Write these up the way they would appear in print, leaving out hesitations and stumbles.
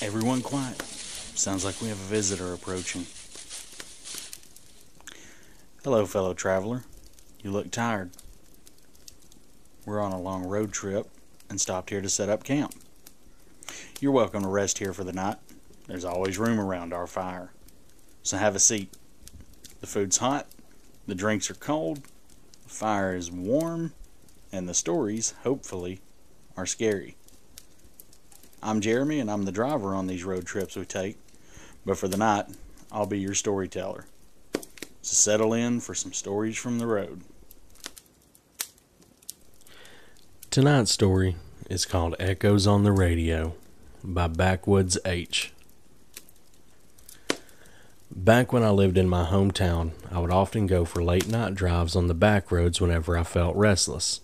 Everyone quiet. Sounds like we have a visitor approaching. Hello, fellow traveler. You look tired. We're on a long road trip and stopped here to set up camp. You're welcome to rest here for the night. There's always room around our fire. So have a seat. The food's hot, the drinks are cold, the fire is warm, and the stories, hopefully, are scary. I'm Jeremy, and I'm the driver on these road trips we take, but for the night, I'll be your storyteller. So settle in for some stories from the road. Tonight's story is called Echoes on the Radio by BackwoodsH. Back when I lived in my hometown, I would often go for late night drives on the back roads whenever I felt restless.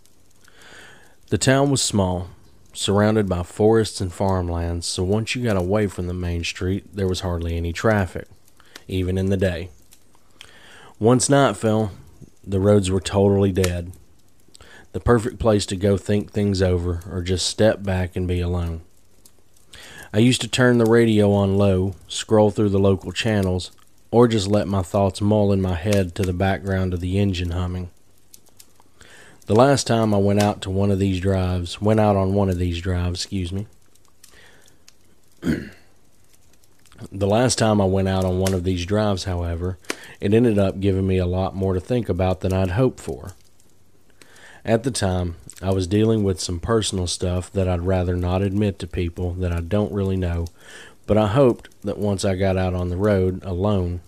The town was small, surrounded by forests and farmlands, so once you got away from the main street, there was hardly any traffic, even in the day. Once night fell, the roads were totally dead. The perfect place to go think things over or just step back and be alone. I used to turn the radio on low, scroll through the local channels, or just let my thoughts mull in my head to the background of the engine humming. The last time I went out on one of these drives, however, it ended up giving me a lot more to think about than I'd hoped for. At the time, I was dealing with some personal stuff that I'd rather not admit to people that I don't really know, but I hoped that once I got out on the road alone,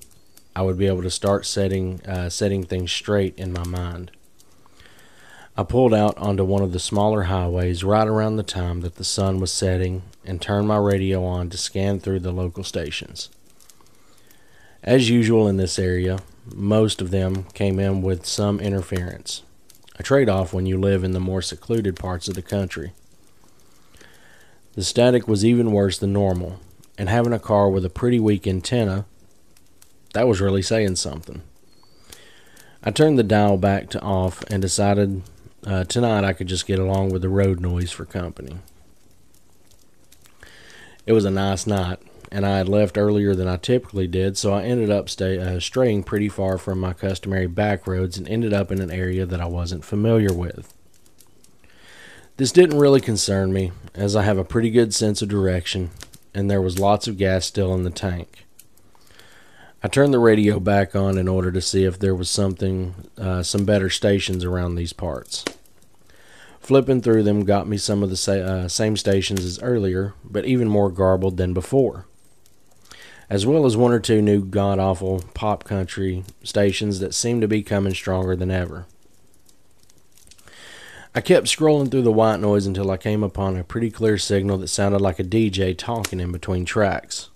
I would be able to start setting things straight in my mind. I pulled out onto one of the smaller highways right around the time that the sun was setting and turned my radio on to scan through the local stations. As usual in this area, most of them came in with some interference, a trade-off when you live in the more secluded parts of the country. The static was even worse than normal, and having a car with a pretty weak antenna, that was really saying something. I turned the dial back to off and decided tonight I could just get along with the road noise for company. It was a nice night, and I had left earlier than I typically did, so I ended up straying pretty far from my customary back roads and ended up in an area that I wasn't familiar with. This didn't really concern me, as I have a pretty good sense of direction, and there was lots of gas still in the tank. I turned the radio back on in order to see if there was some better stations around these parts. Flipping through them got me some of the same stations as earlier, but even more garbled than before, as well as one or two new god-awful pop country stations that seemed to be coming stronger than ever. I kept scrolling through the white noise until I came upon a pretty clear signal that sounded like a DJ talking in between tracks.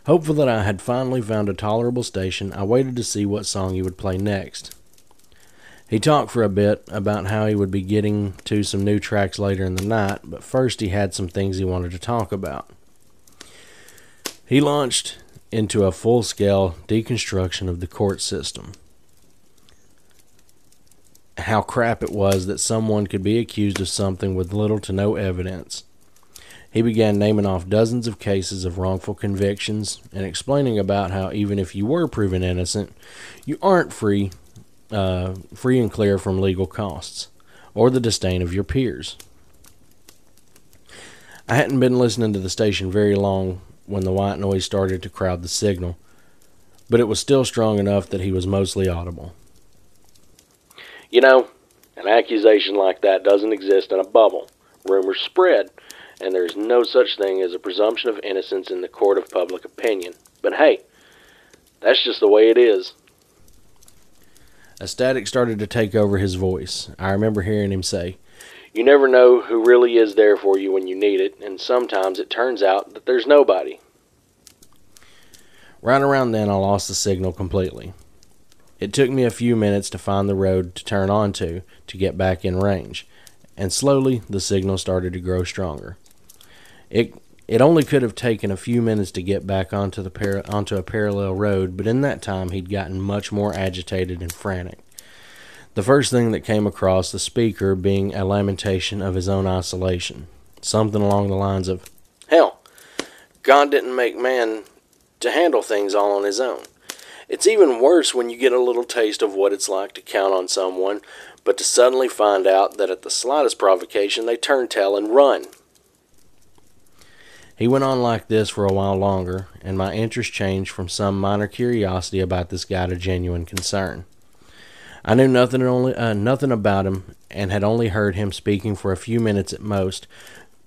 Hopeful that I had finally found a tolerable station, I waited to see what song he would play next. He talked for a bit about how he would be getting to some new tracks later in the night, but first he had some things he wanted to talk about. He launched into a full-scale deconstruction of the court system. How crap it was that someone could be accused of something with little to no evidence. He began naming off dozens of cases of wrongful convictions and explaining about how even if you were proven innocent, you aren't free and clear from legal costs or the disdain of your peers. I hadn't been listening to the station very long when the white noise started to crowd the signal, but it was still strong enough that he was mostly audible. You know, an accusation like that doesn't exist in a bubble. Rumors spread, and there's no such thing as a presumption of innocence in the court of public opinion. But hey, that's just the way it is. A static started to take over his voice. I remember hearing him say, "You never know who really is there for you when you need it, and sometimes it turns out that there's nobody." Right around then, I lost the signal completely. It took me a few minutes to find the road to turn onto to get back in range, and slowly the signal started to grow stronger. It only could have taken a few minutes to get back onto a parallel road, but in that time he'd gotten much more agitated and frantic. The first thing that came across the speaker being a lamentation of his own isolation, something along the lines of, "Hell, God didn't make man to handle things all on his own. It's even worse when you get a little taste of what it's like to count on someone, but to suddenly find out that at the slightest provocation they turn tail and run. He went on like this for a while longer, and my interest changed from some minor curiosity about this guy to genuine concern. I knew nothing about him, and had only heard him speaking for a few minutes at most,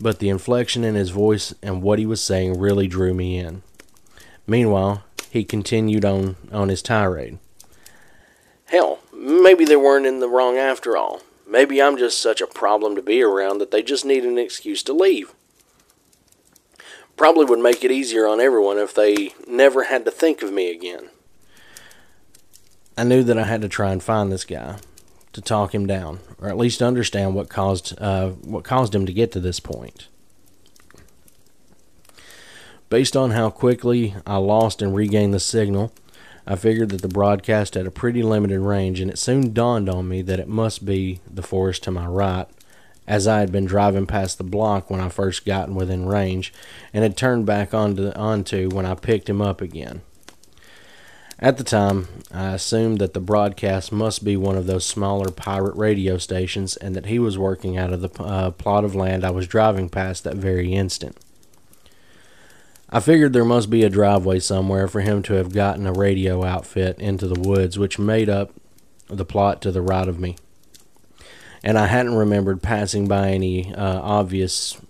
but the inflection in his voice and what he was saying really drew me in. Meanwhile, he continued on his tirade. Hell, maybe they weren't in the wrong after all. Maybe I'm just such a problem to be around that they just need an excuse to leave. Probably would make it easier on everyone if they never had to think of me again. I knew that I had to try and find this guy, to talk him down, or at least understand what caused him to get to this point. Based on how quickly I lost and regained the signal, I figured that the broadcast had a pretty limited range, and it soon dawned on me that it must be the forest to my right, as I had been driving past the block when I first gotten within range, and had turned back onto when I picked him up again. At the time, I assumed that the broadcast must be one of those smaller pirate radio stations, and that he was working out of the plot of land I was driving past that very instant. I figured there must be a driveway somewhere for him to have gotten a radio outfit into the woods, which made up the plot to the right of me. And I hadn't remembered passing by any obvious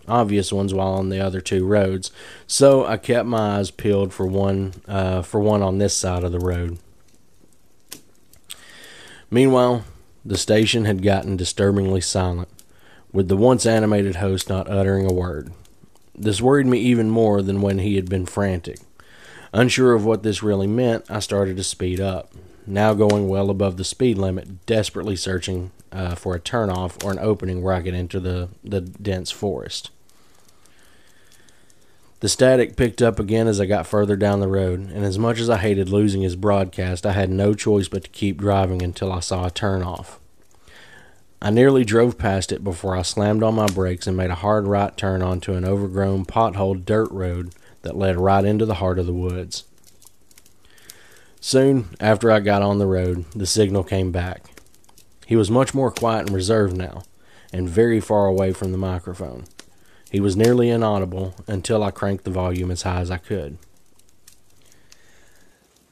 ones while on the other two roads, so I kept my eyes peeled for one on this side of the road. Meanwhile, the station had gotten disturbingly silent, with the once animated host not uttering a word. This worried me even more than when he had been frantic. Unsure of what this really meant, I started to speed up, now going well above the speed limit, desperately searching for a turnoff or an opening where I could enter the dense forest. The static picked up again as I got further down the road, and as much as I hated losing his broadcast, I had no choice but to keep driving until I saw a turnoff. I nearly drove past it before I slammed on my brakes and made a hard right turn onto an overgrown, potholed dirt road that led right into the heart of the woods. Soon after I got on the road, the signal came back. He was much more quiet and reserved now, and very far away from the microphone. He was nearly inaudible until I cranked the volume as high as I could.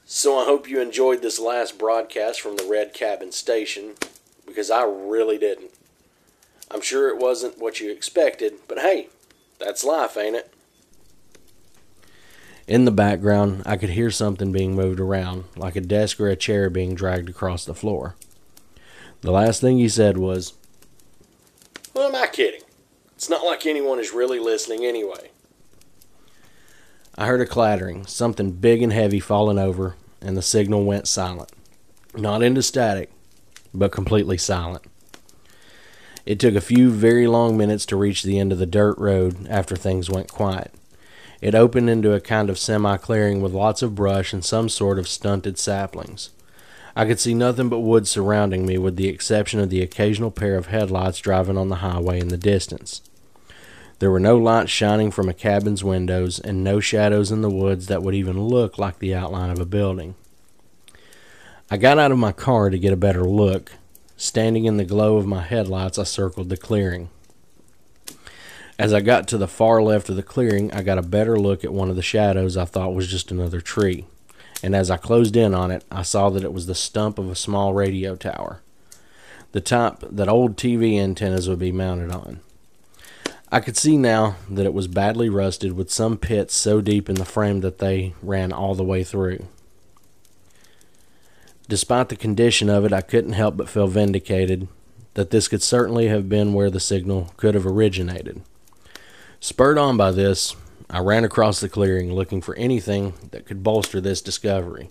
So I hope you enjoyed this last broadcast from the Red Cabin Station, because I really didn't. I'm sure it wasn't what you expected, but hey, that's life, ain't it? In the background, I could hear something being moved around, like a desk or a chair being dragged across the floor. The last thing he said was, "Well, am I kidding? It's not like anyone is really listening anyway." I heard a clattering, something big and heavy falling over, and the signal went silent. Not into static, but completely silent. It took a few very long minutes to reach the end of the dirt road after things went quiet. It opened into a kind of semi-clearing with lots of brush and some sort of stunted saplings. I could see nothing but woods surrounding me, with the exception of the occasional pair of headlights driving on the highway in the distance. There were no lights shining from a cabin's windows, and no shadows in the woods that would even look like the outline of a building. I got out of my car to get a better look. Standing in the glow of my headlights, I circled the clearing. As I got to the far left of the clearing, I got a better look at one of the shadows I thought was just another tree. And as I closed in on it, I saw that it was the stump of a small radio tower, the type that old TV antennas would be mounted on. I could see now that it was badly rusted, with some pits so deep in the frame that they ran all the way through. Despite the condition of it, I couldn't help but feel vindicated that this could certainly have been where the signal could have originated. Spurred on by this, I ran across the clearing looking for anything that could bolster this discovery.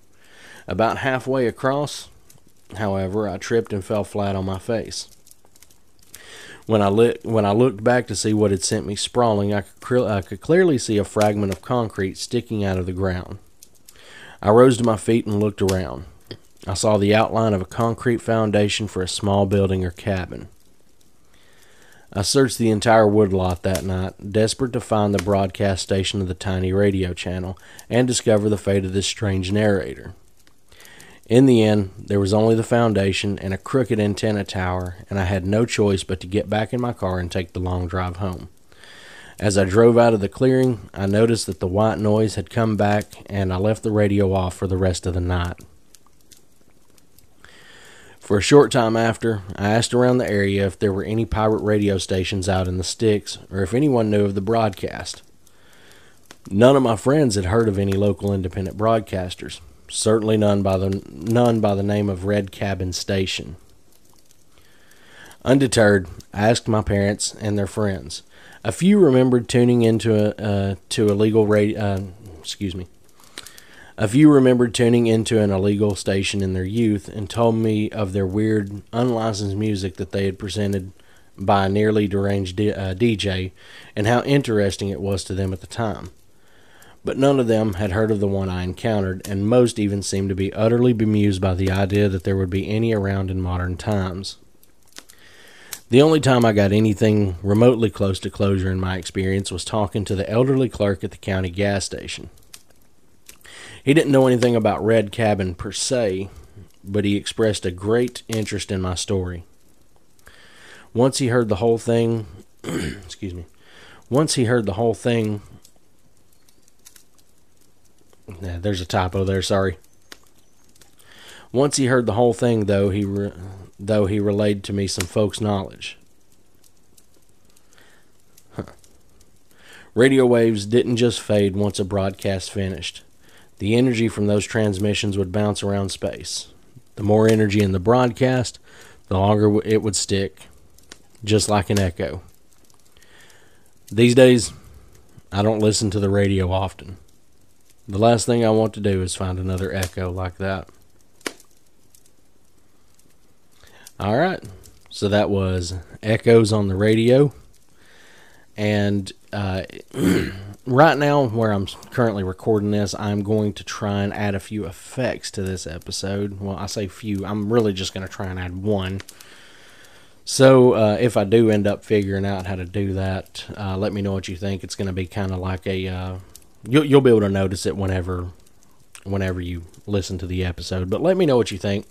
About halfway across, however, I tripped and fell flat on my face. When I looked back to see what had sent me sprawling, I could clearly see a fragment of concrete sticking out of the ground. I rose to my feet and looked around. I saw the outline of a concrete foundation for a small building or cabin. I searched the entire woodlot that night, desperate to find the broadcast station of the tiny radio channel and discover the fate of this strange narrator. In the end, there was only the foundation and a crooked antenna tower, and I had no choice but to get back in my car and take the long drive home. As I drove out of the clearing, I noticed that the white noise had come back, and I left the radio off for the rest of the night. For a short time after, I asked around the area if there were any pirate radio stations out in the sticks, or if anyone knew of the broadcast. None of my friends had heard of any local independent broadcasters. Certainly none by the name of Red Cabin Station. Undeterred, I asked my parents and their friends. A few remembered tuning into an illegal station in their youth and told me of their weird, unlicensed music that they had presented by a nearly deranged DJ and how interesting it was to them at the time. But none of them had heard of the one I encountered, and most even seemed to be utterly bemused by the idea that there would be any around in modern times. The only time I got anything remotely close to closure in my experience was talking to the elderly clerk at the county gas station. He didn't know anything about Red Cabin per se, but he expressed a great interest in my story. Once he heard the whole thing, there's a typo there, sorry. Once he heard the whole thing, though, he relayed to me some folks' knowledge. Radio waves didn't just fade once a broadcast finished. The energy from those transmissions would bounce around space. The more energy in the broadcast, the longer it would stick, just like an echo. These days, I don't listen to the radio often. The last thing I want to do is find another echo like that. Alright, so that was Echoes on the Radio. And right now, where I'm currently recording this, I'm going to try and add a few effects to this episode. Well, I say few, I'm really just going to try and add one. So if I do end up figuring out how to do that, let me know what you think. It's going to be kind of like a... You'll be able to notice it whenever you listen to the episode. But let me know what you think.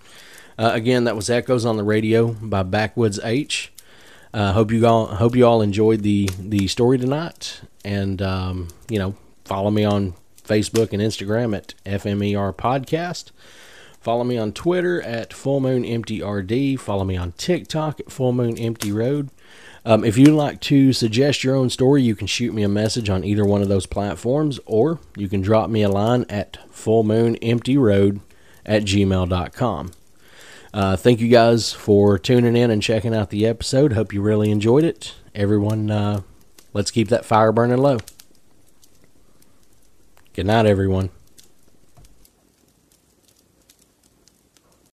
Again, that was Echoes on the Radio by BackwoodsH. Hope you all enjoyed the story tonight. And follow me on Facebook and Instagram at FMER Podcast. Follow me on Twitter at FullMoonEmptyRD. Follow me on TikTok at FullMoonEmptyRoad. If you'd like to suggest your own story, you can shoot me a message on either one of those platforms, or you can drop me a line at fullmoonemptyroad@gmail.com. Thank you guys for tuning in and checking out the episode. Hope you really enjoyed it. Everyone, let's keep that fire burning low. Good night, everyone.